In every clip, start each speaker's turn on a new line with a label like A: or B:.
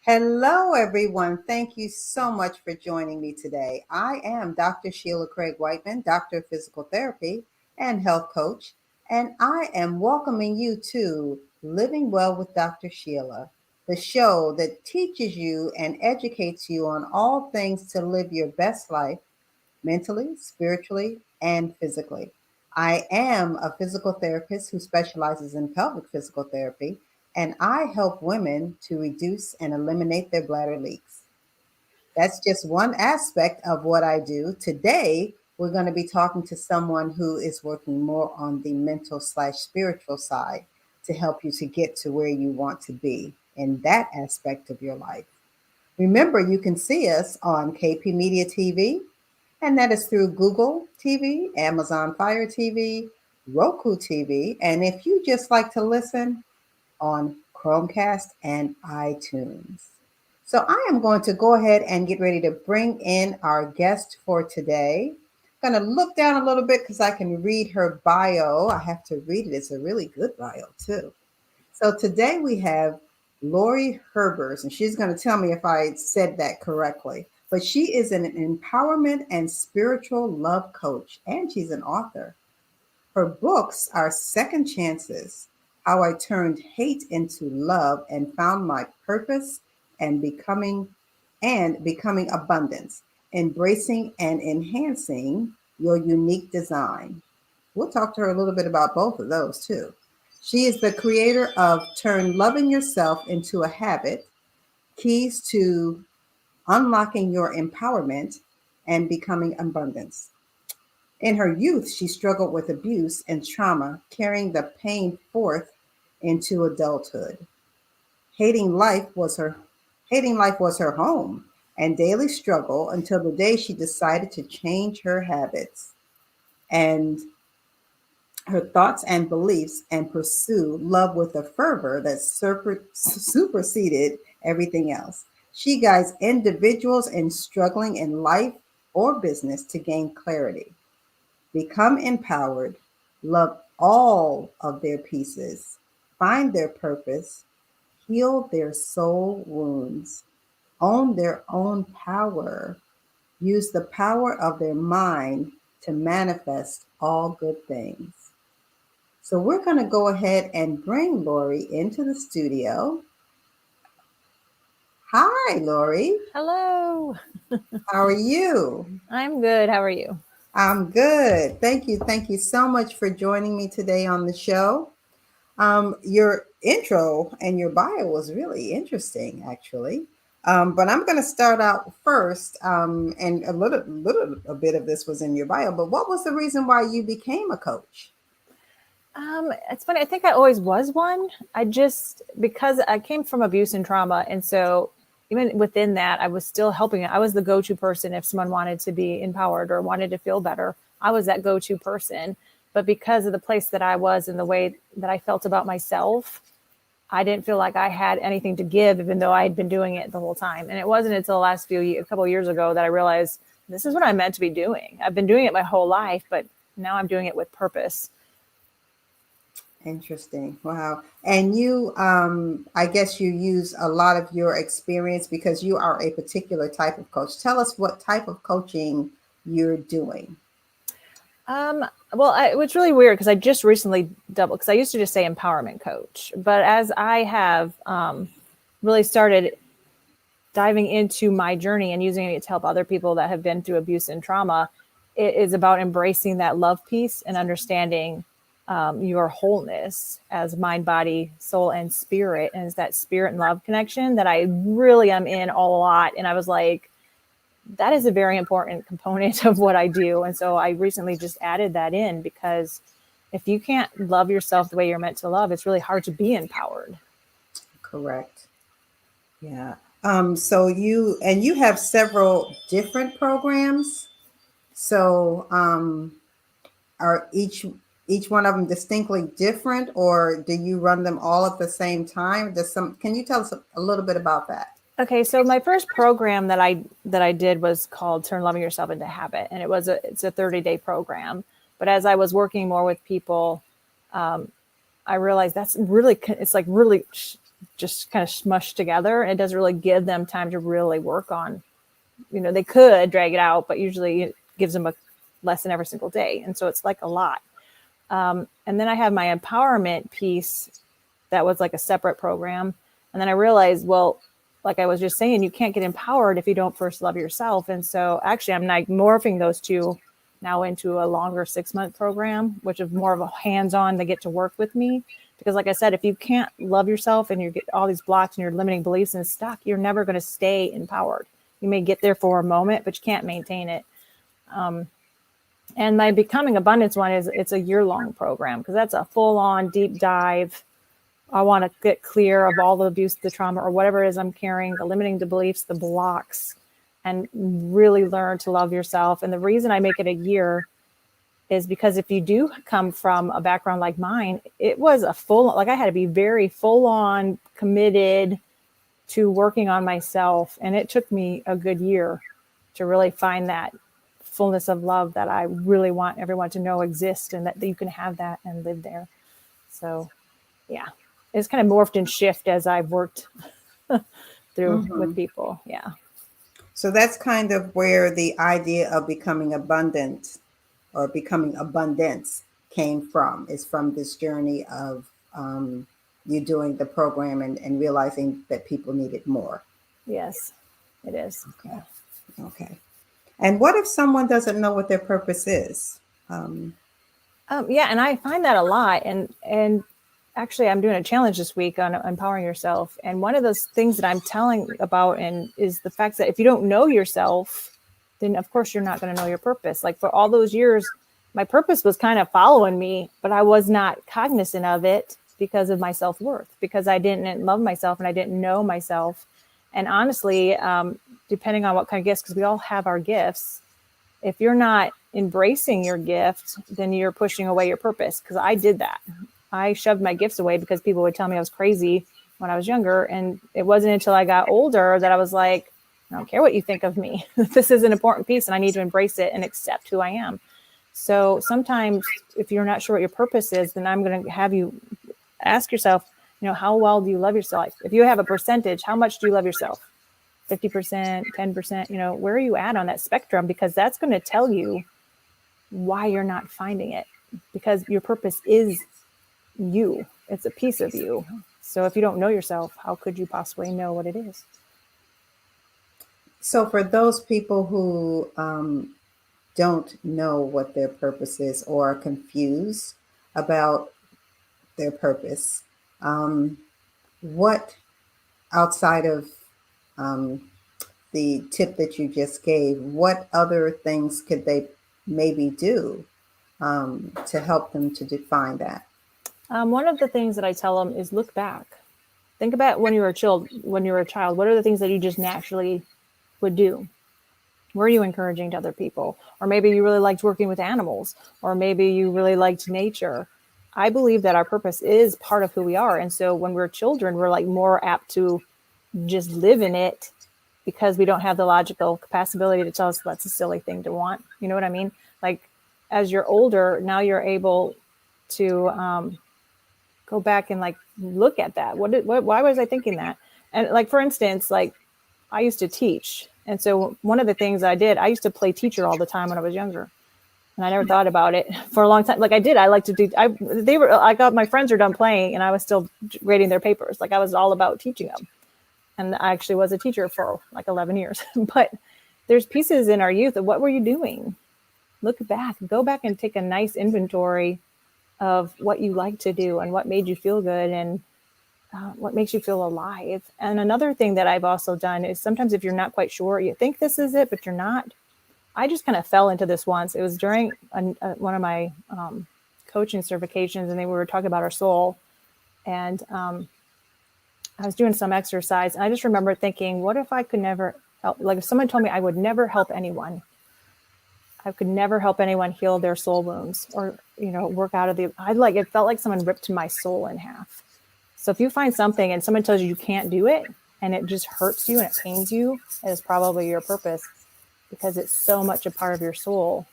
A: Hello, everyone. Thank you so much for joining me today. I am Dr. Sheila Craig Whiteman, Doctor of Physical Therapy and Health Coach, and I am welcoming you to Living Well with Dr. Sheila, the show that teaches you and educates you on all things to live your best life mentally, spiritually, and physically. I am a physical therapist who specializes in pelvic physical therapy, and I help women to reduce and eliminate their bladder leaks. That's just one aspect of what I do. Today, we're going to be talking to someone who is working more on the mental/spiritual side to help you to get to where you want to be in that aspect of your life. Remember, you can see us on KP Media TV, and that is through Google TV, Amazon Fire TV, Roku TV, and if you just like to listen, on Chromecast and iTunes. So I am going to go ahead and get ready to bring in our guest for today. I'm going to look down a little bit because I can read her bio. I have to read it. It's a really good bio, too. So today we have Laurie Herbers, and she's going to tell me if I said that correctly. But she is an empowerment and spiritual love coach, and she's an author. Her books are Second Chances, How I Turned Hate into Love and Found My Purpose, and Becoming Abundance, Embracing and Enhancing Your Unique Design. We'll talk to her a little bit about both of those too. She is the creator of Turn Loving Yourself into a Habit, Keys to Unlocking Your Empowerment and Becoming Abundance. In her youth, she struggled with abuse and trauma, carrying the pain forth into adulthood. Hating life was her Hating life was her home and daily struggle until the day she decided to change her habits and her thoughts and beliefs and pursue love with a fervor that superseded everything else. She guides individuals in struggling in life or business to gain clarity, become empowered, love all of their pieces, find their purpose, heal their soul wounds, own their own power, use the power of their mind to manifest all good things. So we're going to go ahead and bring Laurie into the studio. Hi, Laurie.
B: Hello.
A: How are you?
B: I'm good. How are you?
A: I'm good. Thank you. Thank you so much for joining me today on the show. Your intro and your bio was really interesting, actually. But I'm going to start out first, and a bit of this was in your bio. But what was the reason why you became a coach?
B: It's funny. I think I always was one. Because I came from abuse and trauma. And so even within that, I was still helping. I was the go-to person if someone wanted to be empowered or wanted to feel better. I was that go-to person. But because of the place that I was and the way that I felt about myself, I didn't feel like I had anything to give, even though I had been doing it the whole time. And it wasn't until the last a couple of years ago that I realized this is what I'm meant to be doing. I've been doing it my whole life, but now I'm doing it with purpose.
A: Interesting. Wow. And you, I guess you use a lot of your experience because you are a particular type of coach. Tell us what type of coaching you're doing.
B: It was really weird because I just recently doubled, because I used to just say empowerment coach. But as I have really started diving into my journey and using it to help other people that have been through abuse and trauma, it is about embracing that love piece and understanding your wholeness as mind, body, soul, and spirit. And it's that spirit and love connection that I really am in a lot. And I was like, that is a very important component of what I do. And so I recently just added that in, because if you can't love yourself the way you're meant to love, it's really hard to be empowered.
A: Correct. Yeah. So you have several different programs. So are each one of them distinctly different, or do you run them all at the same time? Can you tell us a little bit about that?
B: Okay, so my first program that I did was called Turn Loving Yourself into Habit, and it's a 30-day program. But as I was working more with people, I realized it's like really just kind of smushed together. It doesn't really give them time to really work on, they could drag it out, but usually it gives them a lesson every single day. And so it's like a lot. And then I have my empowerment piece that was like a separate program. And then I realized, well, like I was just saying, you can't get empowered if you don't first love yourself. And so actually I'm like morphing those two now into a longer 6-month program, which is more of a hands-on. They get to work with me because like I said, if you can't love yourself and you get all these blocks and your limiting beliefs and stuck, you're never going to stay empowered. You may get there for a moment, but you can't maintain it. And my Becoming Abundance one it's a year-long program because that's a full-on deep dive. I want to get clear of all the abuse, the trauma, or whatever it is I'm carrying, the limiting the beliefs, the blocks, and really learn to love yourself. And the reason I make it a year is because if you do come from a background like mine, it was I had to be very full-on committed to working on myself. And it took me a good year to really find that fullness of love that I really want everyone to know exists and that you can have that and live there. So, yeah. It's kind of morphed and shift as I've worked through with people. Yeah.
A: So that's kind of where the idea of becoming abundant or becoming abundance came from, is from this journey of you doing the program and realizing that people needed more.
B: Yes, it is.
A: Okay. Okay. And what if someone doesn't know what their purpose is?
B: Yeah, and I find that a lot. And actually, I'm doing a challenge this week on empowering yourself. And one of those things that I'm telling about is the fact that if you don't know yourself, then of course you're not going to know your purpose. Like for all those years, my purpose was kind of following me, but I was not cognizant of it because of my self-worth, because I didn't love myself and I didn't know myself. And honestly, depending on what kind of gifts, because we all have our gifts, if you're not embracing your gift, then you're pushing away your purpose. Because I did that. I shoved my gifts away because people would tell me I was crazy when I was younger. And it wasn't until I got older that I was like, I don't care what you think of me. This is an important piece and I need to embrace it and accept who I am. So sometimes if you're not sure what your purpose is, then I'm going to have you ask yourself, how well do you love yourself? If you have a percentage, how much do you love yourself? 50%, 10%, where are you at on that spectrum? Because that's going to tell you why you're not finding it, because your purpose is you. It's a piece of you. So if you don't know yourself, how could you possibly know what it is?
A: So for those people who don't know what their purpose is or are confused about their purpose, what outside of the tip that you just gave, what other things could they maybe do to help them to define that?
B: One of the things that I tell them is look back. Think about when you were a child. What are the things that you just naturally would do? Were you encouraging to other people? Or maybe you really liked working with animals, or maybe you really liked nature. I believe that our purpose is part of who we are. And so when we're children, we're like more apt to just live in it because we don't have the logical capacity to tell us that's a silly thing to want. You know what I mean? Like as you're older, now you're able to go back and like look at that. Why was I thinking that? And like, for instance, like I used to teach. And so one of the things I did, I used to play teacher all the time when I was younger. And I never thought about it for a long time. Like I did, I like to do, I got my friends are done playing and I was still grading their papers. Like I was all about teaching them. And I actually was a teacher for like 11 years, but there's pieces in our youth of what were you doing? Look back, go back and take a nice inventory of what you like to do and what made you feel good and what makes you feel alive. And another thing that I've also done is sometimes if you're not quite sure, you think this is it, but you're not. I just kind of fell into this once. It was during one of my coaching certifications, and they were talking about our soul. And I was doing some exercise, and I just remember thinking, what if I could never help? Like if someone told me I would never help anyone, I could never help anyone heal their soul wounds or, work out of it felt like someone ripped my soul in half. So if you find something and someone tells you can't do it and it just hurts you and it pains you, it is probably your purpose, because it's so much a part of your soul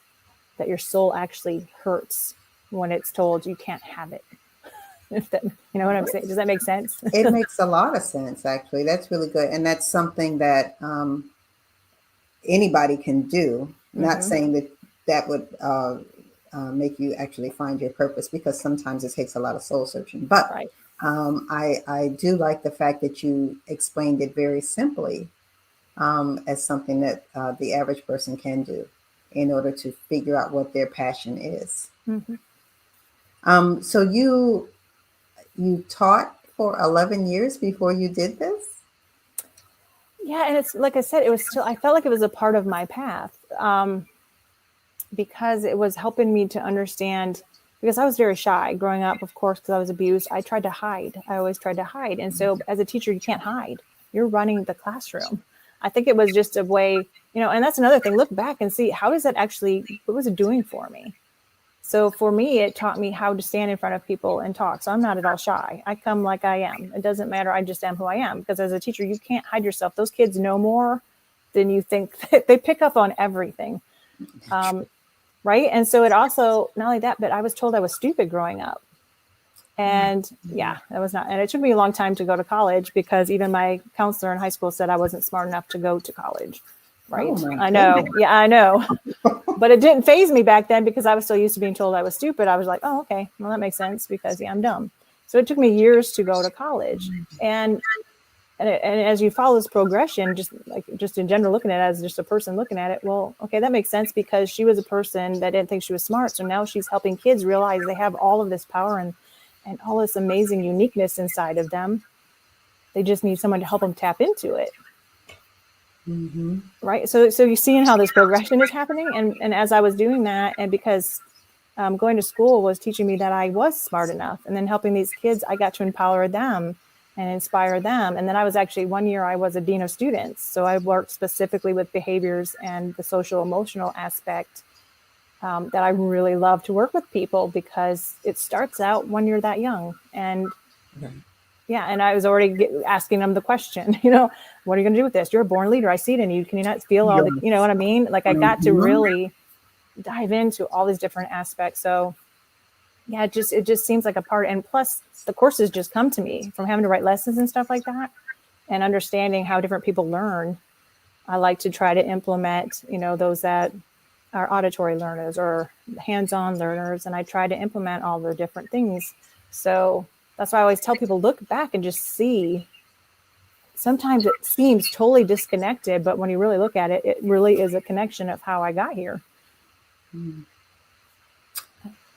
B: that your soul actually hurts when it's told you can't have it. If that, you know what I'm saying? Does that make sense?
A: It makes a lot of sense, actually. That's really good. And that's something that anybody can do. Not
B: Hmm.
A: saying that that would make you actually find your purpose, because sometimes it takes a lot of soul searching. But
B: Right.
A: I do like the fact that you explained it very simply, as something that the average person can do in order to figure out what their passion is.
B: Hmm.
A: So you taught for 11 years before you did this?
B: Yeah. And it's like I said, it was still, I felt like it was a part of my path, because it was helping me to understand, because I was very shy growing up, of course, because I was abused. I tried to hide. I always tried to hide. And so as a teacher, you can't hide. You're running the classroom. I think it was just a way, and that's another thing. Look back and see, how does that actually, what was it doing for me? So for me, it taught me how to stand in front of people and talk. So I'm not at all shy. I come like I am. It doesn't matter. I just am who I am. Because as a teacher, you can't hide yourself. Those kids know more than you think. They pick up on everything. Right. And so it also, not only that, but I was told I was stupid growing up. And yeah, that was not, and it took me a long time to go to college, because even my counselor in high school said I wasn't smart enough to go to college.
A: Oh
B: Right.
A: my
B: I know.
A: goodness.
B: Yeah, I know. But it didn't phase me back then, because I was so used to being told I was stupid. I was like, oh, okay, well, that makes sense, because yeah, I'm dumb. So it took me years to go to college. And as you follow this progression, just in general, looking at it as just a person looking at it, well, okay, that makes sense, because she was a person that didn't think she was smart. So now she's helping kids realize they have all of this power and all this amazing uniqueness inside of them. They just need someone to help them tap into it.
A: Hmm.
B: Right. So you're seeing how this progression is happening. And as I was doing that, and because going to school was teaching me that I was smart enough, and then helping these kids, I got to empower them and inspire them. And then I was actually, one year I was a dean of students. So I worked specifically with behaviors and the social emotional aspect, that I really love to work with people, because it starts out when you're that young. And yeah, and I was already asking them the question, what are you going to do with this? You're a born leader. I see it in you. Can you not feel all the, you know
A: Yes.
B: what I mean? Like, I got to
A: Hmm.
B: really dive into all these different aspects. So yeah, it just seems like a part. And plus the courses just come to me from having to write lessons and stuff like that, and understanding how different people learn. I like to try to implement, those that are auditory learners or hands-on learners. And I try to implement all the different things. So that's why I always tell people, look back and just see. Sometimes it seems totally disconnected, but when you really look at it, it really is a connection of how I got here.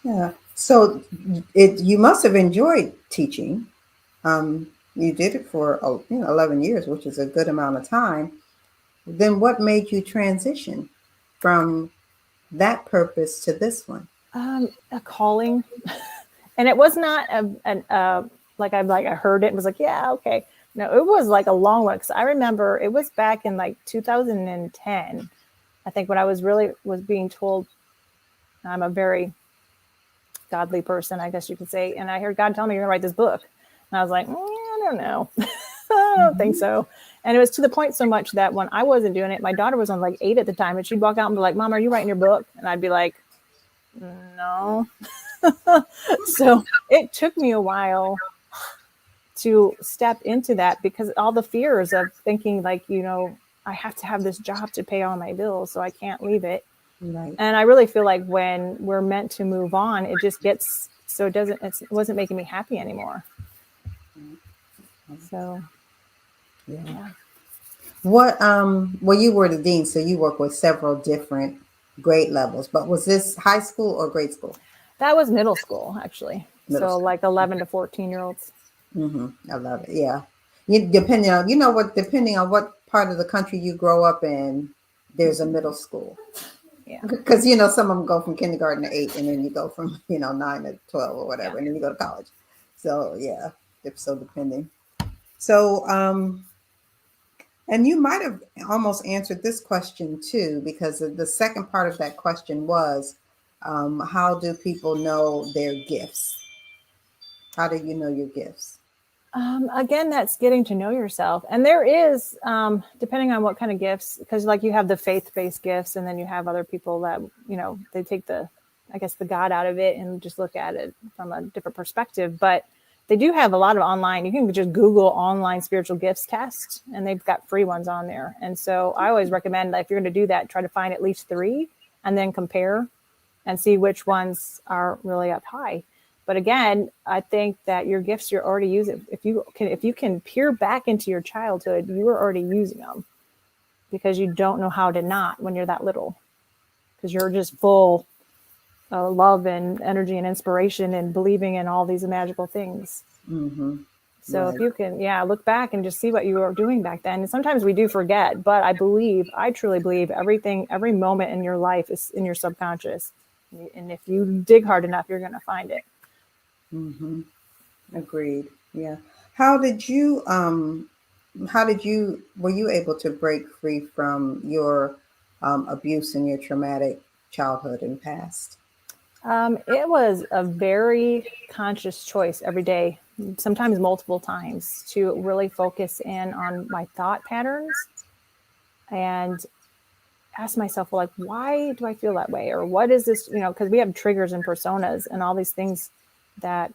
A: Yeah. So you must have enjoyed teaching. You did it for 11 years, which is a good amount of time. Then what made you transition from that purpose to this one?
B: A calling. And it was not I heard it and was like, yeah, okay. No, it was like a long one. Cause I remember it was back in like 2010, I think, when I was being told I'm a very godly person, I guess you could say. And I heard God tell me, you're gonna write this book. And I was like, I don't know. I don't think
A: Mhm.
B: so. And it was to the point so much that when I wasn't doing it, my daughter was on like 8 at the time, and she'd walk out and be like, Mom, are you writing your book? And I'd be like, no. So it took me a while to step into that, because all the fears of thinking like, I have to have this job to pay all my bills, so I can't leave it.
A: Right.
B: And I really feel like when we're meant to move on, it just gets, so it wasn't making me happy anymore. So
A: Yeah.
B: yeah,
A: Well, you were the dean, so you work with several different grade levels, but was this high school or grade school?
B: that was middle school actually.
A: Middle
B: So
A: school.
B: like 11 to 14-year-olds.
A: I love it. Yeah. Depending on what part of the country you grow up in, there's a middle school.
B: Yeah.
A: Because some of them go from kindergarten to 8, and then you go from 9 to 12 or
B: Yeah.
A: whatever, and then you go to college. So yeah, it's so depending. So and you might have almost answered this question too, because the second part of that question was, how do people know their gifts? How do you know your gifts?
B: Again, that's getting to know yourself. And there is, depending on what kind of gifts, because like you have the faith-based gifts, and then you have other people that, they take the God out of it and just look at it from a different perspective. But they do have a lot of online. You can just Google online spiritual gifts test, and they've got free ones on there. And so I always recommend that if you're going to do that, try to find at least 3 and then compare and see which ones are really up high. But again, I think that your gifts you're already using. If you can peer back into your childhood, you are already using them, because you don't know how to not when you're that little, because you're just full love and energy and inspiration and believing in all these magical things.
A: Mm-hmm.
B: So
A: Right.
B: if you can, look back and just see what you were doing back then. And sometimes we do forget, but I truly believe every moment in your life is in your subconscious. And if you dig hard enough, you're going to find it.
A: Mm-hmm. Agreed. Yeah. How did you, were you able to break free from your abuse and your traumatic childhood and past?
B: It was a very conscious choice every day, sometimes multiple times, to really focus in on my thought patterns and ask myself, well, like, why do I feel that way? Or what is this, because we have triggers and personas and all these things that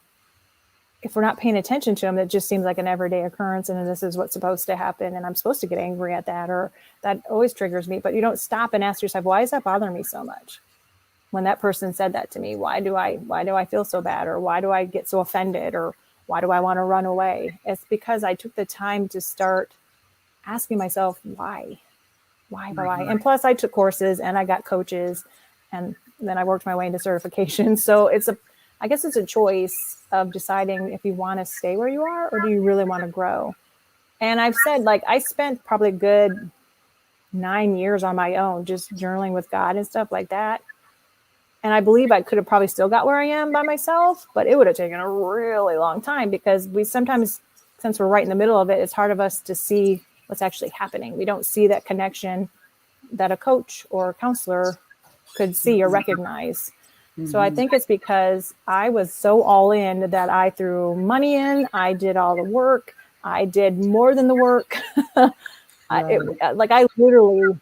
B: if we're not paying attention to them, it just seems like an everyday occurrence. And this is what's supposed to happen. And I'm supposed to get angry at that, or that always triggers me. But you don't stop and ask yourself, why is that bothering me so much? When that person said that to me, why do I feel so bad? Or why do I get so offended? Or why do I want to run away? It's because I took the time to start asking myself, why?
A: Mm-hmm.
B: And plus I took courses and I got coaches, and then I worked my way into certification. So I guess it's a choice of deciding if you want to stay where you are or do you really want to grow. And I've said, like, I spent probably a good 9 years on my own, just journaling with God and stuff like that. And I believe I could have probably still got where I am by myself, but it would have taken a really long time, because we sometimes, since we're right in the middle of it, it's hard of us to see what's actually happening. We don't see that connection that a coach or a counselor could see or recognize. So I
A: Mm-hmm.
B: think it's because I was so all in that I threw money in. I did all the work. I did more than the work.
A: Right.
B: I literally,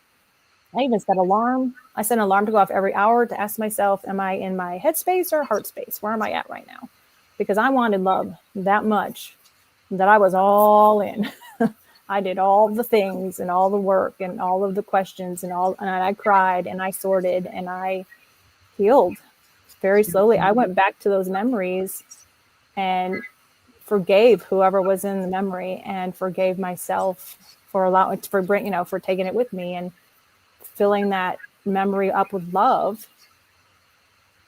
B: I even set alarm. I set an alarm to go off every hour to ask myself, am I in my head space or heart space? Where am I at right now? Because I wanted love that much that I was all in. I did all the things and all the work and all of the questions and I cried and I sorted and I healed very slowly. I went back to those memories and forgave whoever was in the memory, and forgave myself for for taking it with me and filling that memory up with love.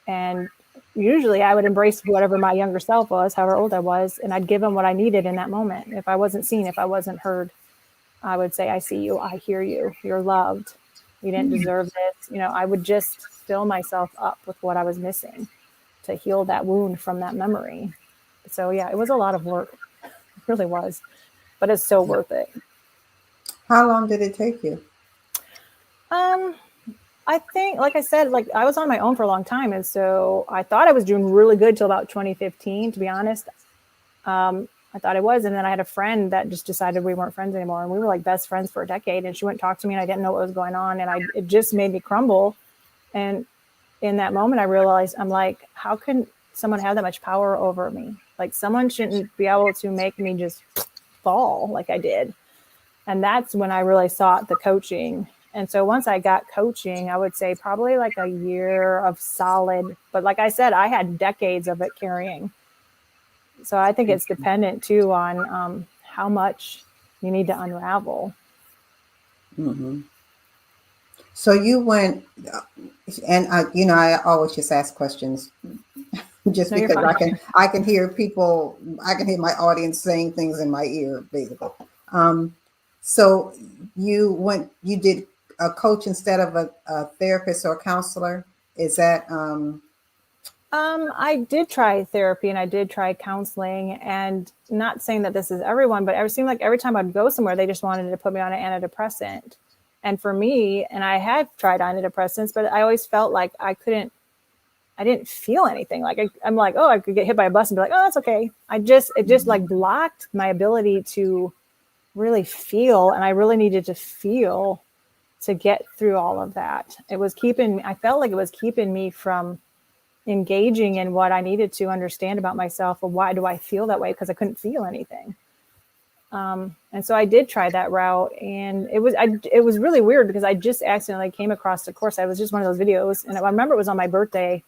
B: And usually I would embrace whatever my younger self was, however old I was, and I'd give them what I needed in that moment. If I wasn't seen, if I wasn't heard, I would say, I see you, I hear you, you're loved, you didn't deserve this. I would just fill myself up with what I was missing to heal that wound from that memory. So yeah, it was a lot of work. It really was, but it's so worth it.
A: How long did it take you?
B: Um, I think, like I said, like I was on my own for a long time. And so I thought I was doing really good till about 2015, to be honest. I thought I was. And then I had a friend that just decided we weren't friends anymore. And we were like best friends for a decade. And she wouldn't talk to me and I didn't know what was going on. And it just made me crumble. And in that moment, I realized, I'm like, how can someone have that much power over me? Like, someone shouldn't be able to make me just fall like I did. And that's when I really sought the coaching. And so once I got coaching, I would say probably like a year of solid, but like I said, I had decades of it carrying. So I think it's dependent too on how much you need to unravel.
A: Mm-hmm. So you went, and I always just ask questions just
B: No, you're
A: because
B: fine.
A: I can hear my audience saying things in my ear, basically. Um, so you did a coach instead of a therapist or a counselor. Is that,
B: I did try therapy and I did try counseling, and not saying that this is everyone, but it seemed like every time I'd go somewhere, they just wanted to put me on an antidepressant. And for me, and I had tried antidepressants, but I always felt like I didn't feel anything. Like I'm like, oh, I could get hit by a bus and be like, oh, that's okay. It just like blocked my ability to really feel. And I really needed to feel to get through all of that. I felt like it was keeping me from engaging in what I needed to understand about myself. Or why do I feel that way? Because I couldn't feel anything. And so I did try that route, and it was really weird because I just accidentally came across the course. I was just one of those videos, and I remember it was on my birthday,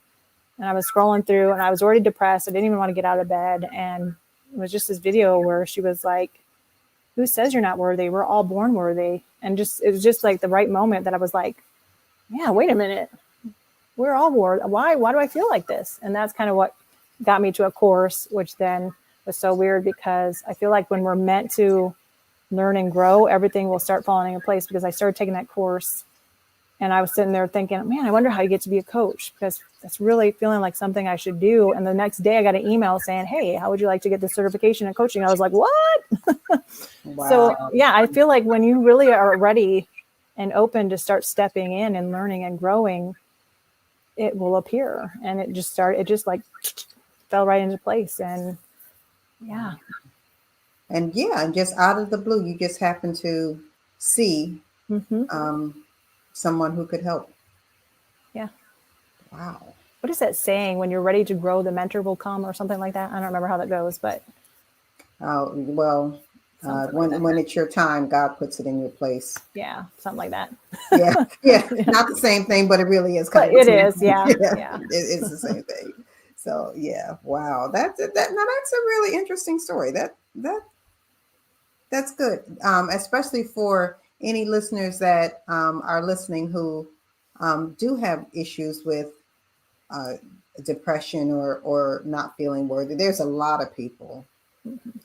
B: and I was scrolling through, and I was already depressed. I didn't even want to get out of bed, and it was just this video where she was like, "Who says you're not worthy? We're all born worthy." And it was just like the right moment that I was like, "Yeah, wait a minute, we're all worthy. Why do I feel like this?" And that's kind of what got me to a course, which then was so weird because I feel like when we're meant to learn and grow, everything will start falling in place. Because I started taking that course, and I was sitting there thinking, man, I wonder how you get to be a coach, because that's really feeling like something I should do. And the next day I got an email saying, hey, how would you like to get the certification in coaching? I was like, what?
A: Wow.
B: So yeah, I feel like when you really are ready and open to start stepping in and learning and growing, it will appear. And it just like fell right into place. And yeah.
A: And just out of the blue, you just happen to see someone who could help.
B: Yeah.
A: Wow.
B: What is that saying? When you're ready to grow, the mentor will come, or something like that. I don't remember how that goes, but
A: when it's your time, God puts it in your place.
B: Yeah, something like that.
A: Yeah. Not the same thing, but it really is
B: kind
A: of.
B: It is, yeah.
A: It's the same thing. So yeah, wow. That's it. Now that's a really interesting story. That's good, especially for any listeners that are listening who do have issues with depression or not feeling worthy. There's a lot of people,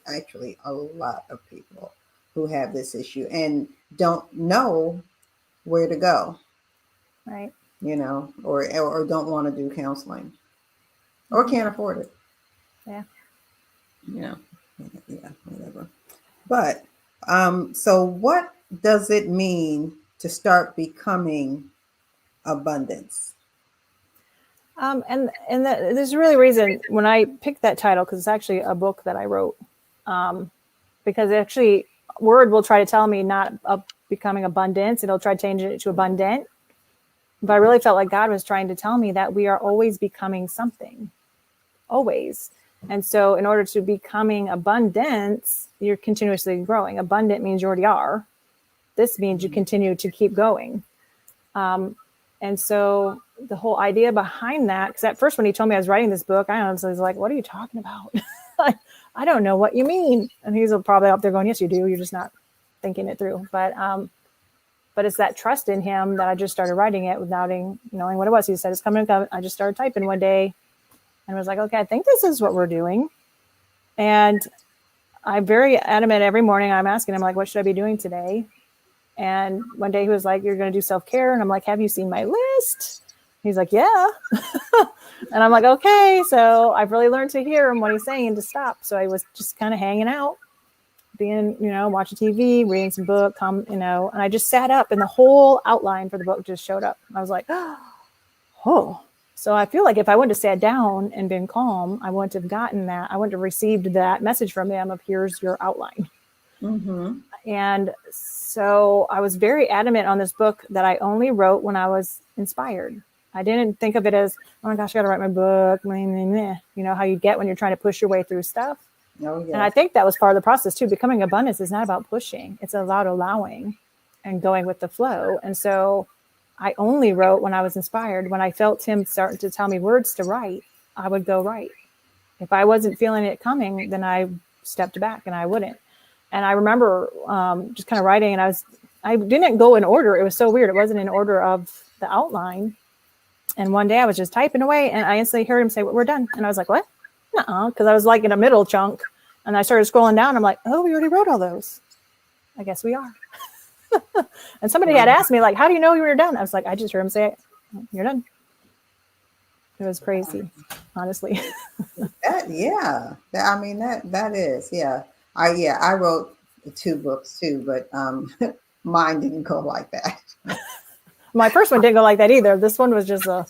A: actually a lot of people, who have this issue and don't know where to go.
B: Right.
A: Or don't want to do counseling or can't afford it.
B: Yeah.
A: Yeah, whatever. But so what does it mean to start becoming abundance?
B: And there's really a reason when I picked that title, because it's actually a book that I wrote. Because actually, Word will try to tell me not becoming abundance; it'll try to change it to abundant. But I really felt like God was trying to tell me that we are always becoming something, always. And so, in order to becoming abundance, you're continuously growing. Abundant means you already are. This means you continue to keep going. And so the whole idea behind that, because at first when he told me I was writing this book, I honestly was like, what are you talking about? I don't know what you mean. And he's probably up there going, yes, you do. You're just not thinking it through. But it's that trust in him that I just started writing it without knowing what it was. He said, it's coming. I just started typing one day and was like, okay, I think this is what we're doing. And I'm very adamant every morning. I'm asking him, like, what should I be doing today? And one day he was like, you're going to do self-care. And I'm like, have you seen my list? He's like, yeah. And I'm like, okay. So I've really learned to hear him when he's saying to stop. So I was just kind of hanging out, being, watching TV, reading some book, and I just sat up and the whole outline for the book just showed up. I was like, oh. So I feel like if I wouldn't have sat down and been calm, I wouldn't have gotten that. I wouldn't have received that message from him of here's your outline. Mm-hmm. And so I was very adamant on this book that I only wrote when I was inspired. I didn't think of it as, oh my gosh, I got to write my book. You know how you get when you're trying to push your way through stuff. Oh, yeah. And I think that was part of the process too. Becoming abundance is not about pushing. It's about allowing and going with the flow. And so I only wrote when I was inspired. When I felt him starting to tell me words to write, I would go write. If I wasn't feeling it coming, then I stepped back and I wouldn't. And I remember just kind of writing, and I didn't go in order. It was so weird. It wasn't in order of the outline. And one day I was just typing away, and I instantly heard him say, we're done. And I was like, what? Nuh-uh, because I was like in a middle chunk. And I started scrolling down. I'm like, oh, we already wrote all those. I guess we are. And somebody had asked me, like, how do you know you were done? I was like, I just heard him say, you're done. It was crazy, honestly.
A: That is, yeah. I wrote 2 books too, but mine didn't go like that.
B: My first one didn't go like that either. This one was just it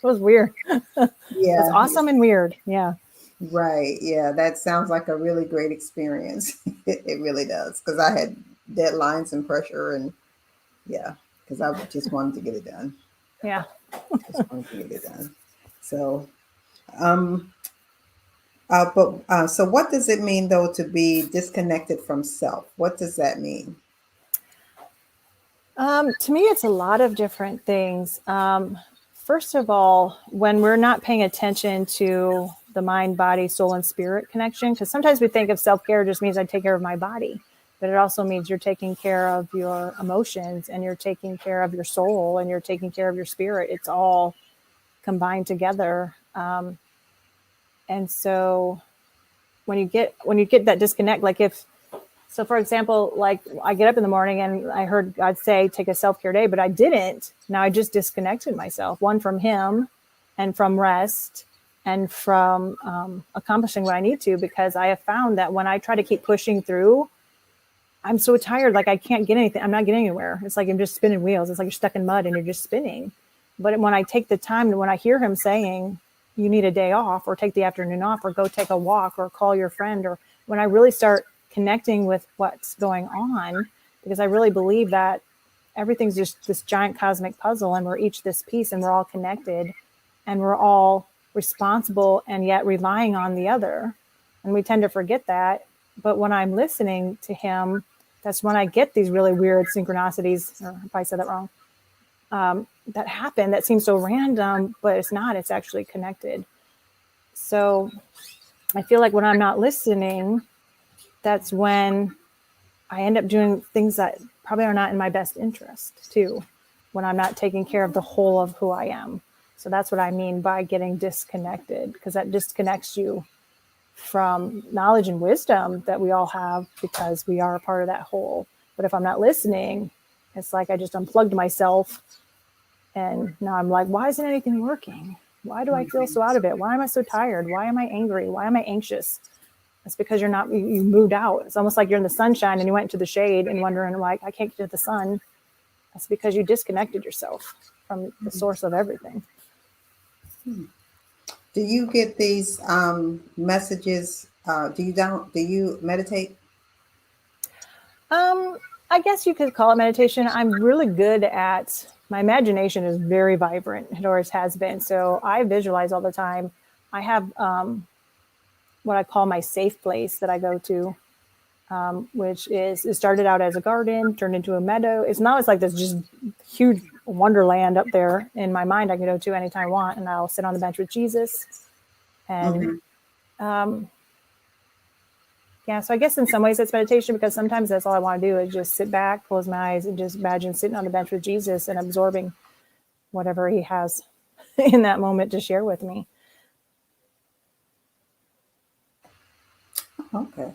B: was weird. Yeah. It's awesome and weird. Yeah.
A: Right. Yeah. That sounds like a really great experience. It really does. Because I had deadlines and pressure, and because I just wanted to get it done.
B: Yeah.
A: Just wanted to get it done. So, um, so what does it mean though to be disconnected from self? What does that mean?
B: To me, it's a lot of different things. First of all, when we're not paying attention to the mind, body, soul, and spirit connection, because sometimes we think of self-care just means I take care of my body, but it also means you're taking care of your emotions and you're taking care of your soul and you're taking care of your spirit. It's all combined together. And so when you get that disconnect, like if so, for example, like I get up in the morning and I heard God say, take a self-care day, but I didn't. Now I just disconnected myself, one from him and from rest and from accomplishing what I need to, because I have found that when I try to keep pushing through, I'm so tired. Like I can't get anything. I'm not getting anywhere. It's like I'm just spinning wheels. It's like you're stuck in mud and you're just spinning. But when I take the time, when I hear him saying, you need a day off or take the afternoon off or go take a walk or call your friend, or when I really start connecting with what's going on, because I really believe that everything's just this giant cosmic puzzle and we're each this piece and we're all connected and we're all responsible and yet relying on the other. And we tend to forget that. But when I'm listening to him, that's when I get these really weird synchronicities, or if I said that wrong, that happen that seem so random, but it's not, it's actually connected. So I feel like when I'm not listening, that's when I end up doing things that probably are not in my best interest too, when I'm not taking care of the whole of who I am. So that's what I mean by getting disconnected, because that disconnects you from knowledge and wisdom that we all have, because we are a part of that whole. But if I'm not listening, it's like I just unplugged myself. And now I'm like, why isn't anything working? Why do I feel so out of it? Why am I so tired? Why am I angry? Why am I anxious? It's because you're not, you moved out. It's almost like you're in the sunshine and you went into the shade and wondering, like, I can't get to the sun. That's because you disconnected yourself from the source of everything.
A: Do you get these messages? Do you meditate?
B: I guess you could call it meditation. I'm really good at, my imagination is very vibrant. It always has been. So I visualize all the time. I have what I call my safe place that I go to, which is, it started out as a garden, turned into a meadow. It's now it's like this just huge wonderland up there in my mind I can go to anytime I want. And I'll sit on the bench with Jesus. And yeah, so I guess in some ways it's meditation, because sometimes that's all I want to do is just sit back, close my eyes, and just imagine sitting on the bench with Jesus and absorbing whatever he has in that moment to share with me.
A: Okay.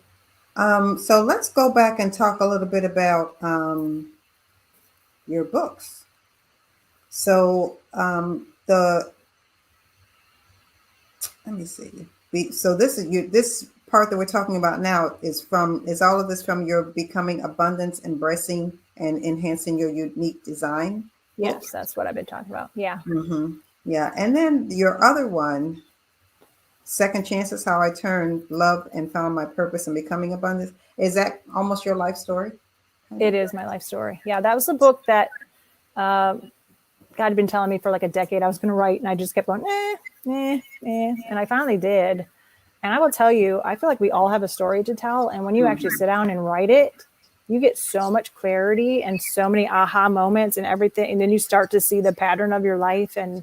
A: So let's go back and talk a little bit about your books. So let me see. So this part that we're talking about now is all of this from your Becoming Abundance, Embracing and Enhancing Your Unique Design?
B: Yes, that's what I've been talking about. Yeah.
A: Yeah. And then your other one, Second Chances, How I Turned Love and Found My Purpose in Becoming Abundance. Is that almost your life story?
B: It is my life story. Yeah, that was a book that God had been telling me for like a decade I was going to write, and I just kept going, and I finally did. And I will tell you, I feel like we all have a story to tell. And when you actually sit down and write it, you get so much clarity and so many aha moments and everything. And then you start to see the pattern of your life. And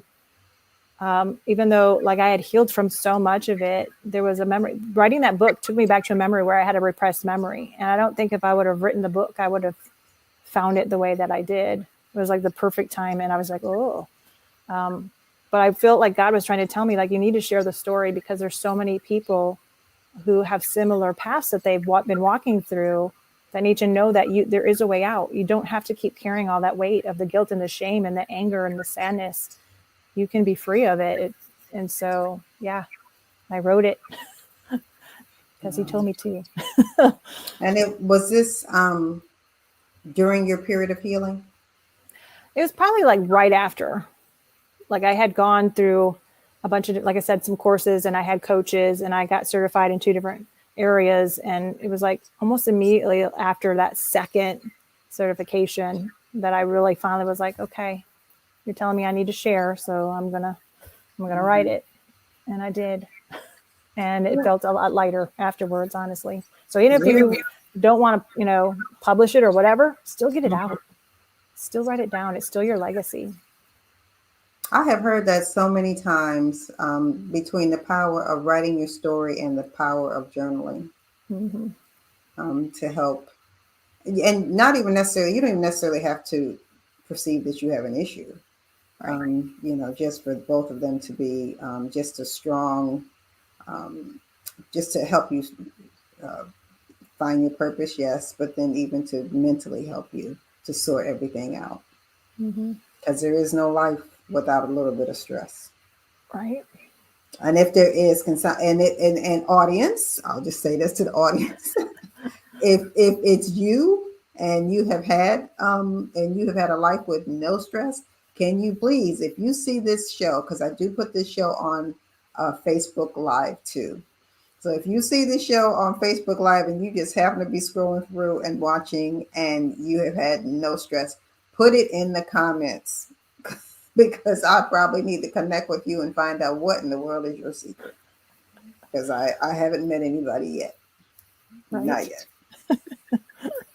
B: even though like I had healed from so much of it, there was a memory. Writing that book took me back to a memory where I had a repressed memory. And I don't think if I would have written the book, I would have found it the way that I did. It was like the perfect time. And I was like, oh. But I felt like God was trying to tell me, like, you need to share the story, because there's so many people who have similar paths that they've been walking through that need to know that there is a way out. You don't have to keep carrying all that weight of the guilt and the shame and the anger and the sadness. You can be free of it. And so, yeah, I wrote it because he told me to.
A: And it was this during your period of healing?
B: It was probably like right after. Like I had gone through a bunch of, like I said, some courses, and I had coaches, and I got certified in 2 different areas. And it was like almost immediately after that second certification that I really finally was like, okay, you're telling me I need to share. So I'm going to I'm going to write it. And I did. And it felt a lot lighter afterwards, honestly. So even if you don't want to, publish it or whatever, still get it out. Still write it down. It's still your legacy.
A: I have heard that so many times, between the power of writing your story and the power of journaling, to help. And not even necessarily, you don't even necessarily have to perceive that you have an issue.
B: Right.
A: Just for both of them to be, just a strong, just to help you uh, find your purpose, yes, but then even to mentally help you to sort everything out. Because there is no life without a little bit of stress.
B: Right.
A: And if there is and audience, I'll just say this to the audience: if it's you and you have had a life with no stress, can you please, if you see this show, because I do put this show on Facebook Live too. So if you see this show on Facebook Live and you just happen to be scrolling through and watching and you have had no stress, put it in the comments because I probably need to connect with you and find out what in the world is your secret. Because I haven't met anybody yet.
B: Right.
A: Not yet.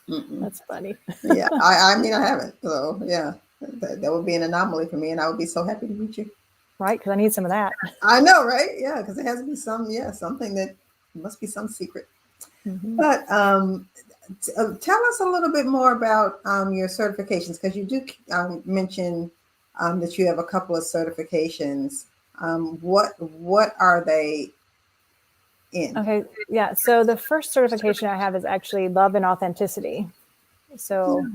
B: That's funny.
A: Yeah, I mean, I haven't. So yeah, that would be an anomaly for me, and I would be so happy to meet you.
B: Right, because I need some of that.
A: I know, right? Yeah, because it has to be something that must be some secret. But tell us a little bit more about your certifications, because you do mention that you have a couple of certifications. What are they in?
B: Okay, yeah. So the first certification I have is actually love and authenticity. So,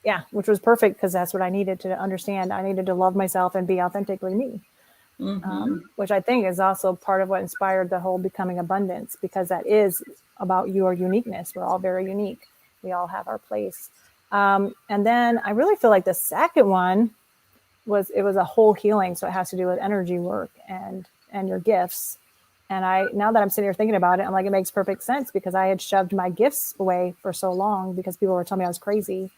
B: yeah, which was perfect because that's what I needed to understand. I needed to love myself and be authentically me, which I think is also part of what inspired the whole Becoming Abundance, because that is about your uniqueness. We're all very unique. We all have our place. And then I really feel like the second one was a whole healing. So it has to do with energy work and your gifts. And now that I'm sitting here thinking about it, I'm like, it makes perfect sense, because I had shoved my gifts away for so long because people were telling me I was crazy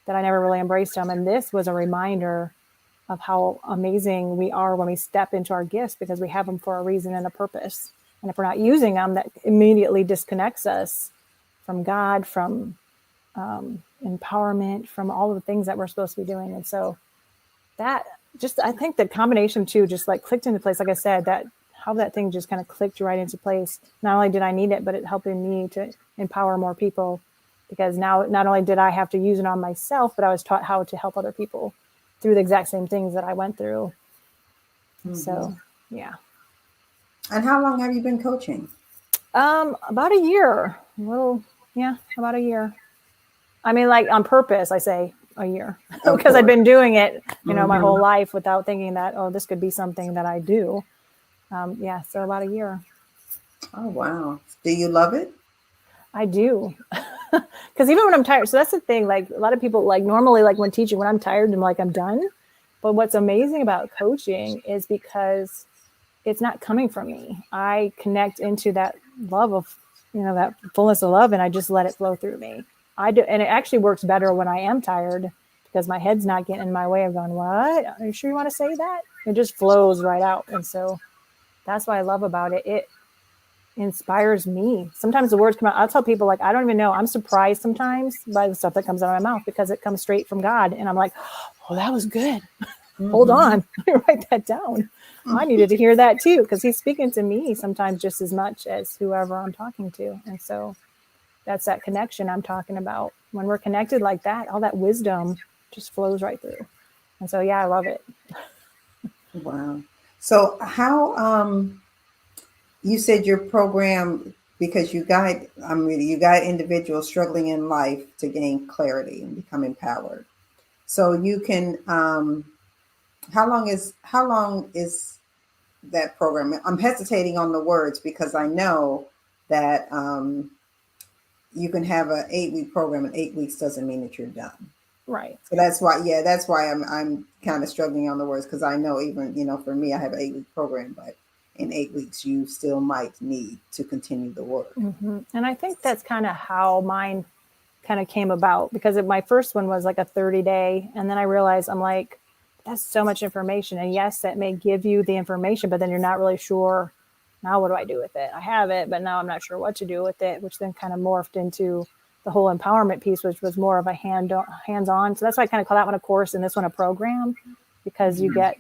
B: that I never really embraced them. And this was a reminder of how amazing we are when we step into our gifts, because we have them for a reason and a purpose. And if we're not using them, that immediately disconnects us from God, from empowerment, from all of the things that we're supposed to be doing. And so that I think the combination too, just like clicked into place. Like I said, how that thing just kind of clicked right into place. Not only did I need it, but it helped me to empower more people, because now not only did I have to use it on myself, but I was taught how to help other people through the exact same things that I went through. So, yeah.
A: And how long have you been coaching?
B: About a year. About a year. I mean, like on purpose, I say a year, because I've been doing it, my whole life without thinking that, this could be something that I do. So about a year.
A: Oh, wow. Do you love it?
B: I do. Because even when I'm tired, so that's the thing, like a lot of people, like normally, like when teaching, when I'm tired, I'm like, I'm done. But what's amazing about coaching is because it's not coming from me. I connect into that love of, that fullness of love, and I just let it flow through me. I do. And it actually works better when I am tired, because my head's not getting in my way of going, what? Are you sure you want to say that? It just flows right out. And so that's what I love about it. It inspires me. Sometimes the words come out. I'll tell people, like, I don't even know. I'm surprised sometimes by the stuff that comes out of my mouth, because it comes straight from God. And I'm like, oh, that was good. Hold on. Write that down. I needed to hear that too, because he's speaking to me sometimes just as much as whoever I'm talking to. And so that's that connection I'm talking about. When we're connected like that, all that wisdom just flows right through. And so, yeah, I love it.
A: Wow. So how, you said your program, because you guide individuals struggling in life to gain clarity and become empowered. So you can, how long is that program? I'm hesitating on the words because I know that you can have an 8-week program, and 8 weeks doesn't mean that you're done.
B: Right.
A: So that's why I'm kind of struggling on the words, because I know, even, for me, I have an 8-week program, but in 8 weeks, you still might need to continue the work.
B: And I think that's kind of how mine kind of came about, because my first one was like a 30-day. And then I realized, I'm like, that's so much information. And yes, that may give you the information, but then you're not really sure, now what do I do with it? I have it, but now I'm not sure what to do with it, which then kind of morphed into the whole empowerment piece, which was more of a hands-on. So that's why I kind of call that one a course and this one a program, because you get,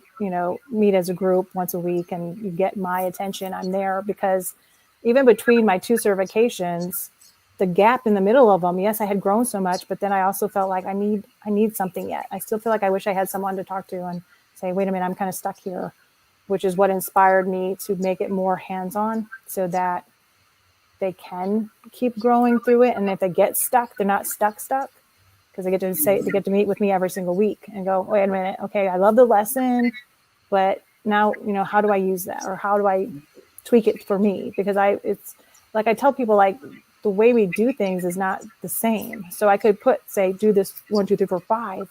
B: meet as a group once a week and you get my attention. I'm there because even between my 2 certifications, the gap in the middle of them, yes, I had grown so much, but then I also felt like I need something yet. I still feel like I wish I had someone to talk to and say, wait a minute, I'm kind of stuck here, which is what inspired me to make it more hands-on so that they can keep growing through it. And if they get stuck, they're not stuck, because they get to meet with me every single week and go, wait a minute. Okay. I love the lesson, but now, how do I use that? Or how do I tweak it for me? Because it's like, I tell people, like, the way we do things is not the same. So I could say, do this 1, 2, 3, 4, 5,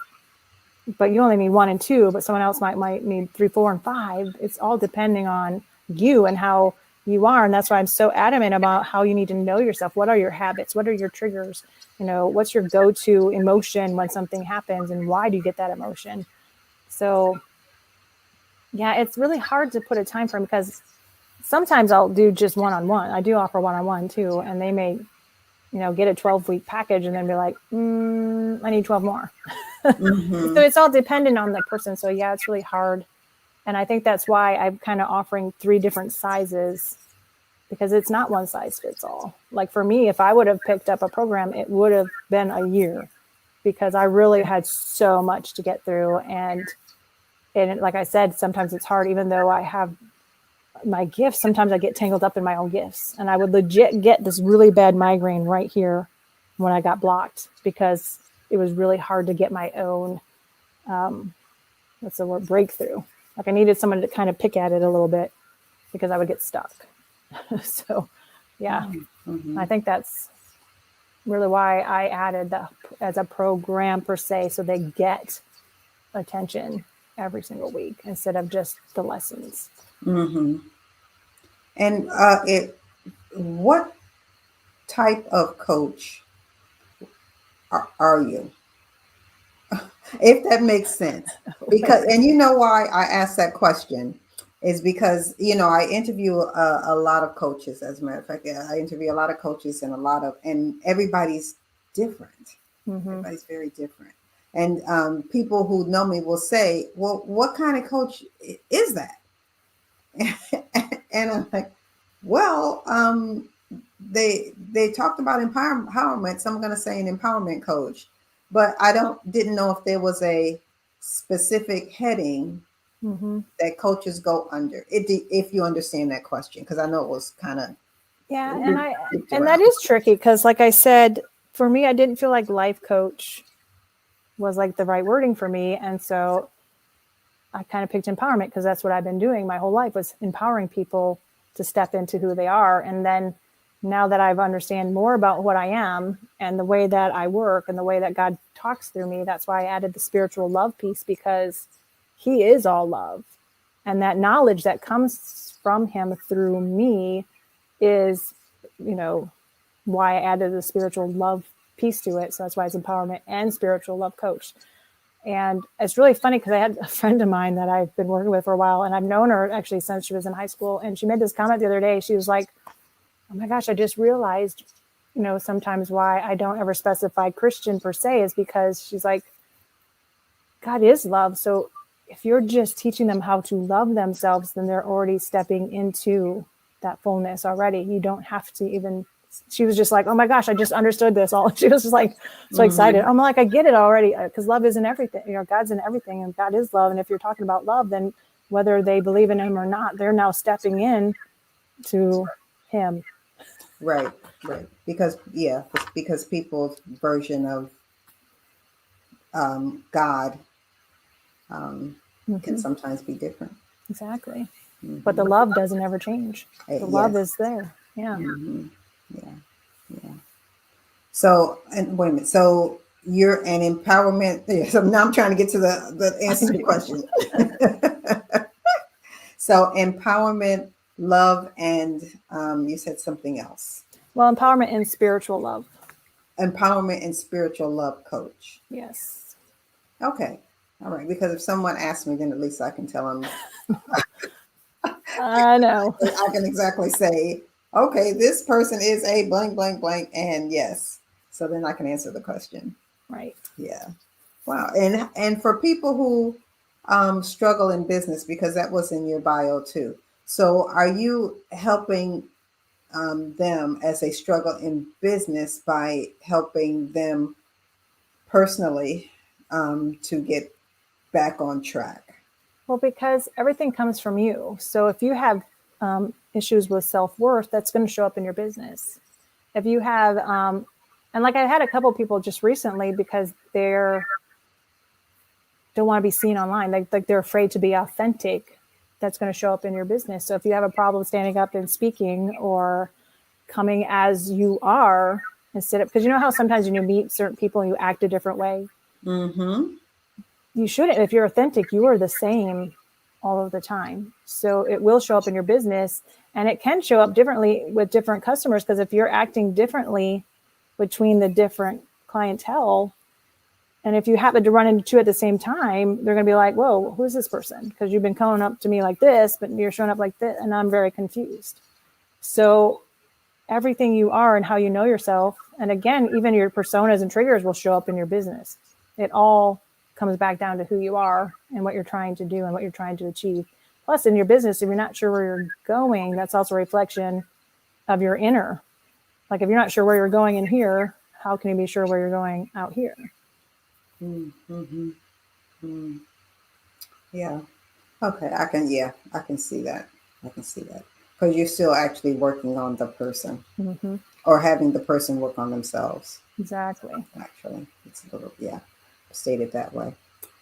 B: but you only need 1 and 2, but someone else might need 3, 4, and 5. It's all depending on you and how you are. And that's why I'm so adamant about how you need to know yourself. What are your habits? What are your triggers? What's your go-to emotion when something happens, and why do you get that emotion? So yeah, it's really hard to put a time frame, because sometimes I'll do just one-on-one. I do offer one-on-one too. And they may, get a 12-week package and then be like, I need 12 more.
A: Mm-hmm.
B: So it's all dependent on the person. So yeah, it's really hard. And I think that's why I'm kind of offering 3 different sizes, because it's not one size fits all. Like for me, if I would have picked up a program, it would have been a year, because I really had so much to get through. And like I said, sometimes it's hard, even though I have my gifts, sometimes I get tangled up in my own gifts. And I would legit get this really bad migraine right here when I got blocked, because it was really hard to get my own, what's the word, breakthrough. Like I needed someone to kind of pick at it a little bit, because I would get stuck. So yeah, I think that's really why I added that as a program per se, so they get attention every single week instead of just the lessons.
A: Mm-hmm. And what type of coach are you? If that makes sense. Because, and you know why I asked that question is because, I interview a lot of coaches. As a matter of fact, I interview a lot of coaches and everybody's different. Everybody's very different. And people who know me will say, well, what kind of coach is that? And I'm like, well, they talked about empowerment, so I'm going to say an empowerment coach, but I didn't know if there was a specific heading that coaches go under. If you understand that question, because I know it was kind of
B: and that is tricky, because like I said, for me, I didn't feel like life coach was like the right wording for me, and so I kind of picked empowerment, because that's what I've been doing my whole life, was empowering people to step into who they are. And then now that I've understand more about what I am and the way that I work and the way that God talks through me, that's why I added the spiritual love piece, because He is all love. And that knowledge that comes from Him through me is, why I added the spiritual love piece to it. So that's why it's empowerment and spiritual love coach. And it's really funny, because I had a friend of mine that I've been working with for a while, and I've known her actually since she was in high school. And she made this comment the other day. She was like, oh my gosh, I just realized, sometimes why I don't ever specify Christian per se is because she's like, God is love. So if you're just teaching them how to love themselves, then they're already stepping into that fullness already. You don't have to even, she was just like, oh my gosh, I just understood this all. She was just like, so excited. I'm like, I get it already, because love isn't everything. God's in everything, and God is love. And if you're talking about love, then whether they believe in Him or not, they're now stepping in to Him.
A: Right. Because people's version of God can sometimes be different.
B: Exactly. But the love doesn't ever change. The love is there. Yeah.
A: Yeah. So, and wait a minute. So you're an empowerment. Yeah, so now I'm trying to get to the answer to the question. So empowerment, love, and you said something else.
B: Well, empowerment and spiritual love.
A: Empowerment and spiritual love coach.
B: Yes.
A: Okay. All right. Because if someone asks me, then at least I can tell them.
B: I know.
A: I can exactly say, okay, this person is a blank, blank, blank, and yes. So then I can answer the question.
B: Right.
A: Yeah. Wow. And for people who struggle in business, because that was in your bio too. So are you helping them as they struggle in business by helping them personally to get back on track?
B: Well, because everything comes from you. So if you have issues with self-worth, that's going to show up in your business. If you have, and like I had a couple people just recently because they're don't want to be seen online, like they're afraid to be authentic. That's going to show up in your business. So if you have a problem standing up and speaking or coming as you are instead of, because you know how sometimes when you meet certain people and you act a different way,
A: Mm-hmm.
B: you shouldn't. If you're authentic, you are the same all of the time. So it will show up in your business, and it can show up differently with different customers, because if you're acting differently between the different clientele, and if you happen to run into two at the same time, they're going to be like, whoa, who's this person? Because you've been coming up to me like this, but you're showing up like this, and I'm very confused. So everything you are and how you know yourself, and again, even your personas and triggers will show up in your business. It all comes back down to who you are and what you're trying to do and what you're trying to achieve. Plus, in your business, if you're not sure where you're going, that's also a reflection of your inner. Like if you're not sure where you're going in here, how can you be sure where you're going out here?
A: Mm-hmm. Mm. Yeah. Okay. I can. Yeah. I can see that. I can see that because you're still actually working on the person
B: Mm-hmm.
A: or having the person work on themselves.
B: Exactly.
A: Actually, it's a little stated that way.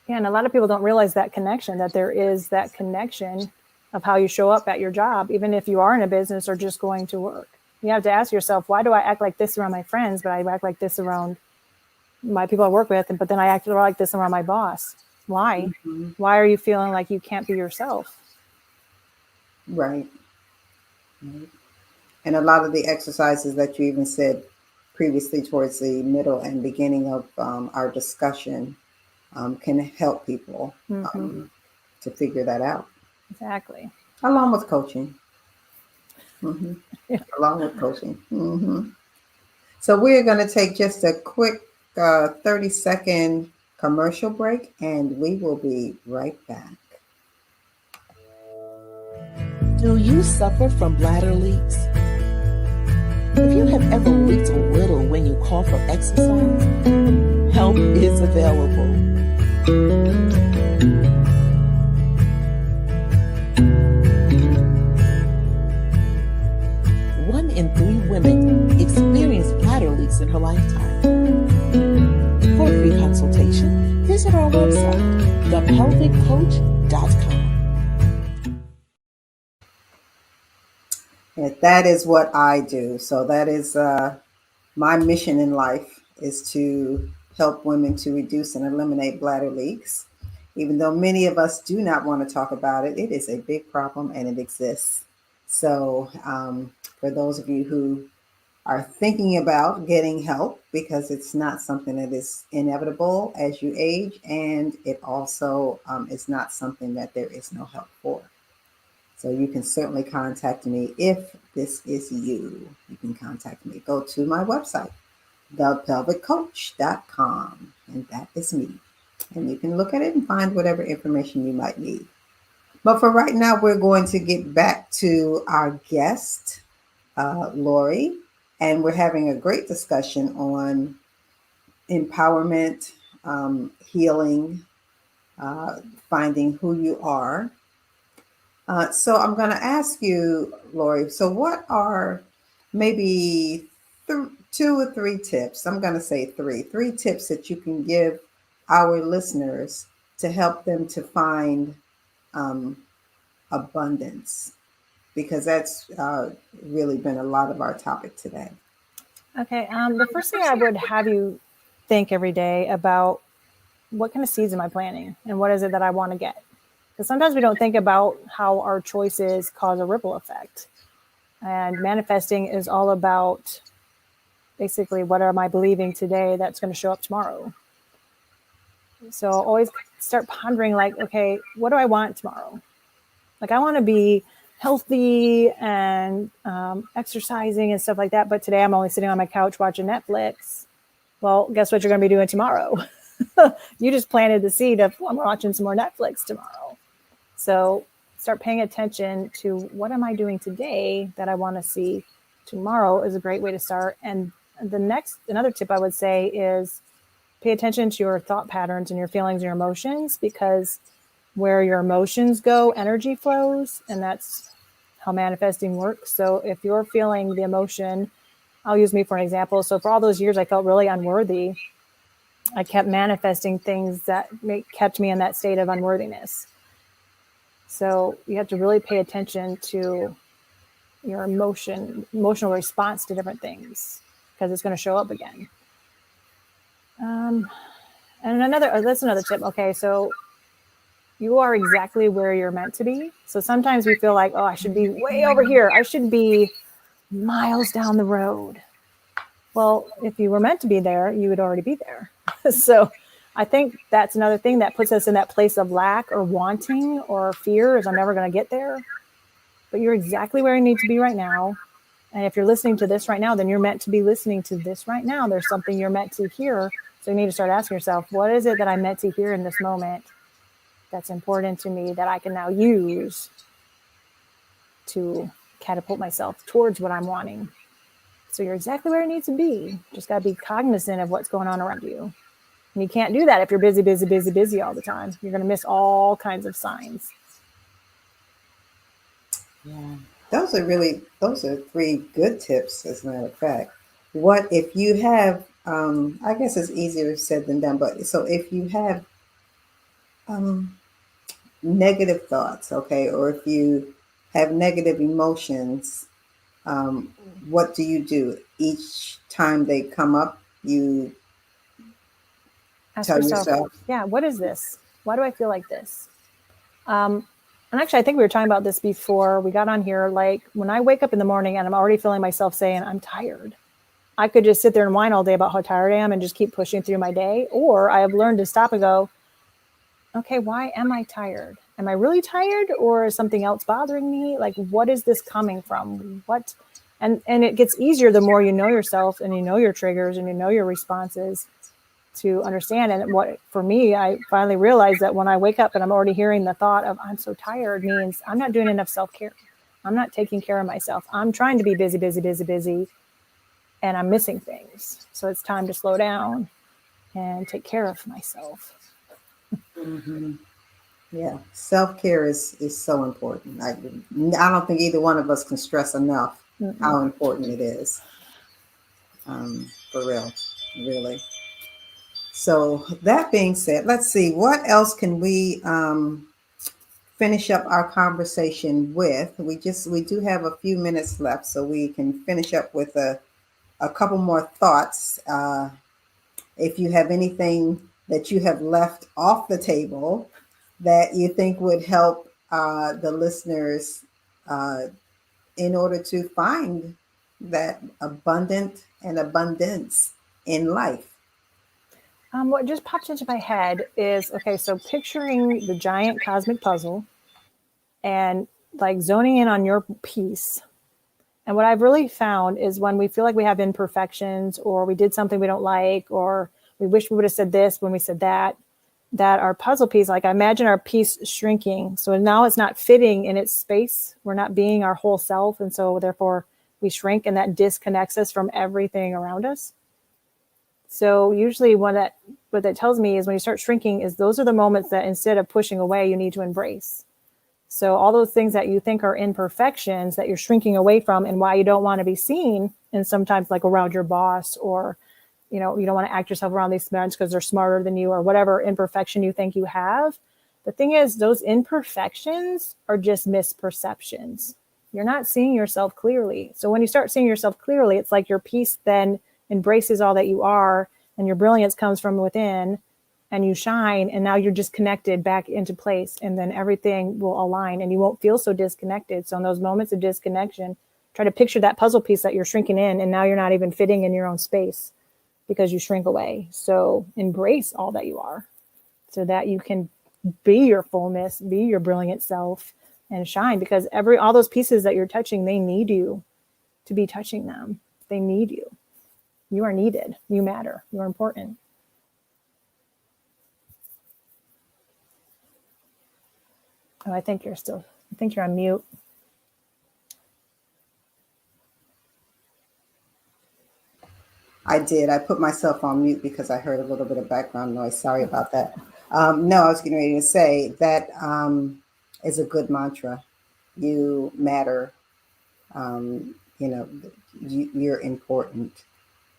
B: Yeah, and a lot of people don't realize that connection, that there is that connection of how you show up at your job, even if you are in a business or just going to work. You have to ask yourself, why do I act like this around my friends, but I act like this around my people I work with, but then I act like this around my boss? Why?
A: Mm-hmm.
B: Why are you feeling like you can't be yourself?
A: Right. Right. And a lot of the exercises that you even said previously towards the middle and beginning of our discussion can help people
B: Mm-hmm.
A: to figure that out,
B: Exactly.
A: along with coaching. Hmm.
B: Yeah.
A: Along with coaching. Hmm. So we're going to take just a quick 30-second commercial break, and we will be right back.
C: Do you suffer from bladder leaks? If you have ever leaked a little when you call for exercise, help is available. 1 in 3 women experience bladder leaks in her lifetime. For a free consultation, visit our website, thepelviccoach.com.
A: And that is what I do. So that is my mission in life, is to help women to reduce and eliminate bladder leaks. Even though many of us do not want to talk about it, it is a big problem and it exists. So for those of you who are thinking about getting help, because it's not something that is inevitable as you age, and it also is not something that there is no help for. So you can certainly contact me if this is you. You can contact me. Go to my website, thepelviccoach.com, and that is me. And you can look at it and find whatever information you might need. But for right now, we're going to get back to our guest, Laurie, and we're having a great discussion on empowerment, healing, finding who you are. So I'm going to ask you, Laurie, so what are maybe 2 or 3 tips? I'm going to say three tips that you can give our listeners to help them to find um, abundance, because that's really been a lot of our topic today.
B: Okay. The first thing I would have you think every day about, what kind of seeds am I planting and what is it that I want to get? Because sometimes we don't think about how our choices cause a ripple effect. And manifesting is all about basically, what am I believing today that's going to show up tomorrow? So always start pondering like, okay, what do I want tomorrow? Like I want to be healthy and exercising and stuff like that. But today I'm only sitting on my couch watching Netflix. Well, guess what you're going to be doing tomorrow? You just planted the seed of, well, I'm watching some more Netflix tomorrow. So start paying attention to what am I doing today that I want to see tomorrow is a great way to start. And another tip I would say is pay attention to your thought patterns and your feelings and your emotions, because where your emotions go, energy flows, and that's how manifesting works. So if you're feeling the emotion, I'll use me for an example. So for all those years I felt really unworthy. I kept manifesting things that kept me in that state of unworthiness. So you have to really pay attention to your emotional response to different things, because it's going to show up again. And that's another tip. Okay, so you are exactly where you're meant to be. So sometimes we feel like, oh, I should be way over here. I should be miles down the road. Well, if you were meant to be there, you would already be there. So I think that's another thing that puts us in that place of lack or wanting or fear, is I'm never going to get there. But you're exactly where you need to be right now. And if you're listening to this right now, then you're meant to be listening to this right now. There's something you're meant to hear. So you need to start asking yourself, what is it that I'm meant to hear in this moment that's important to me that I can now use to catapult myself towards what I'm wanting? So you're exactly where you need to be. Just got to be cognizant of what's going on around you. And you can't do that if you're busy, busy, busy, busy all the time. You're going to miss all kinds of signs.
A: Yeah. Those are three good tips, as a matter of fact. What if you have, I guess it's easier said than done, but so if you have negative thoughts, okay, or if you have negative emotions, what do you do? Each time they come up, you
B: Ask
A: tell
B: yourself,
A: yourself,
B: yeah, what is this? Why do I feel like this? And actually, I think we were talking about this before we got on here. Like when I wake up in the morning and I'm already feeling myself saying, I'm tired, I could just sit there and whine all day about how tired I am and just keep pushing through my day. Or I have learned to stop and go, okay, why am I tired? Am I really tired, or is something else bothering me? Like, what is this coming from? What? And it gets easier the more you know yourself and you know your triggers and you know your responses to understand. And what, for me, I finally realized that when I wake up and I'm already hearing the thought of I'm so tired, means I'm not doing enough self-care. I'm not taking care of myself. I'm trying to be busy, busy, busy, busy, and I'm missing things. So it's time to slow down and take care of myself.
A: mm-hmm. Yeah, self-care is so important. I don't think either one of us can stress enough how important it is. For real, really. So that being said, let's see, what else can we finish up our conversation with? We do have a few minutes left, so we can finish up with a couple more thoughts. If you have anything that you have left off the table that you think would help the listeners in order to find that abundance in life.
B: What just popped into my head is, okay, so picturing the giant cosmic puzzle and like zoning in on your piece. And what I've really found is when we feel like we have imperfections, or we did something we don't like, or we wish we would have said this when we said that our puzzle piece, like I imagine our piece shrinking. So now it's not fitting in its space. We're not being our whole self. And so therefore we shrink, and that disconnects us from everything around us. So usually what that tells me is when you start shrinking, is those are the moments that instead of pushing away, you need to embrace. So all those things that you think are imperfections that you're shrinking away from, and why you don't want to be seen, and sometimes like around your boss, or, you know, you don't want to act yourself around these parents because they're smarter than you, or whatever imperfection you think you have. The thing is, those imperfections are just misperceptions. You're not seeing yourself clearly. So when you start seeing yourself clearly, it's like your piece then embraces all that you are, and your brilliance comes from within, and you shine, and now you're just connected back into place, and then everything will align and you won't feel so disconnected. So in those moments of disconnection, try to picture that puzzle piece that you're shrinking in, and now you're not even fitting in your own space because you shrink away. So embrace all that you are. so that you can be your fullness, be your brilliant self, and shine. Because all those pieces that you're touching, they need you to be touching them. They need you. You are needed. You matter. You are important. Oh, I think you're on mute.
A: I did. I put myself on mute because I heard a little bit of background noise. Sorry about that. No, I was getting ready to say that is a good mantra. You matter. You're important.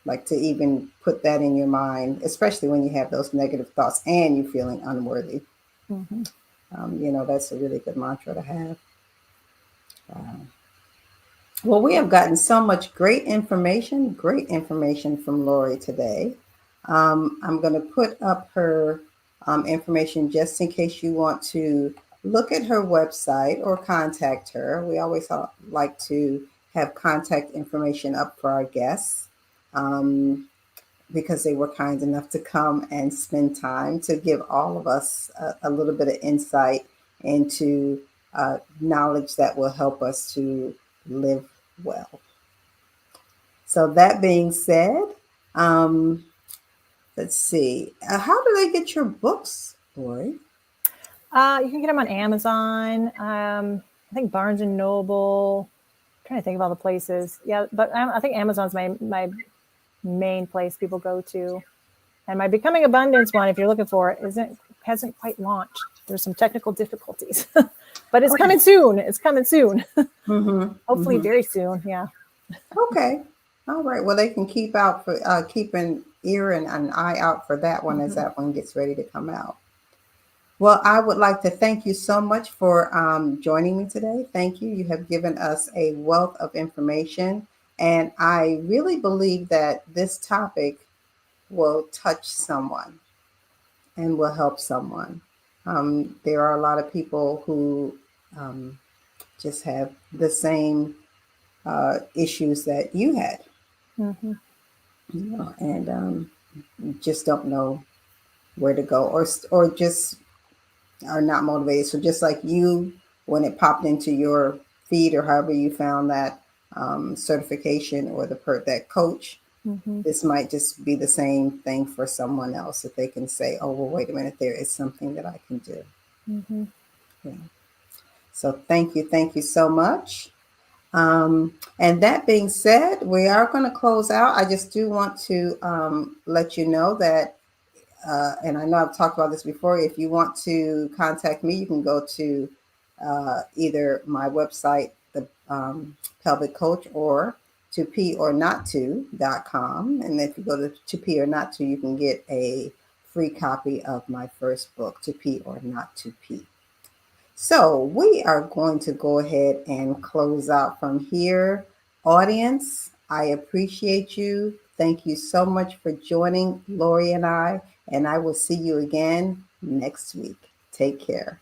A: Like to even put that in your mind, especially when you have those negative thoughts and you're feeling unworthy.
B: Mm-hmm.
A: That's a really good mantra to have. Well, we have gotten so much great information from Laurie today. I'm going to put up her information just in case you want to look at her website or contact her. We always like to have contact information up for our guests because they were kind enough to come and spend time to give all of us a little bit of insight into knowledge that will help us to live well. So that being said, let's see. How do they get your books, Laurie?
B: You can get them on Amazon. I think Barnes and Noble. I'm trying to think of all the places. Yeah, but I think Amazon's my main place people go to. And my Becoming Abundance one, if you're looking for it, hasn't quite launched. There's some technical difficulties, but it's coming soon. It's coming soon.
A: Mm-hmm,
B: Hopefully very soon. Yeah.
A: Okay. All right. Well, they can keep an ear and an eye out for that one as that one gets ready to come out. Well, I would like to thank you so much for joining me today. Thank you. You have given us a wealth of information, and I really believe that this topic will touch someone and will help someone. There are a lot of people who just have the same issues that you had, and just don't know where to go, or just are not motivated. So just like you, when it popped into your feed or however you found that certification or that coach, this might just be the same thing for someone else, that they can say, oh, well, wait a minute, there is something that I can do. Yeah. So thank you so much. And that being said, we are going to close out. I just do want to let you know that, and I know I've talked about this before, if you want to contact me, you can go to either my website, the Pelvic Coach, or to peeornotto.com. And if you go to pee or not to, you can get a free copy of my first book, To Pee or Not to Pee. So we are going to go ahead and close out from here. Audience, I appreciate you. Thank you so much for joining Laurie and I will see you again next week. Take care.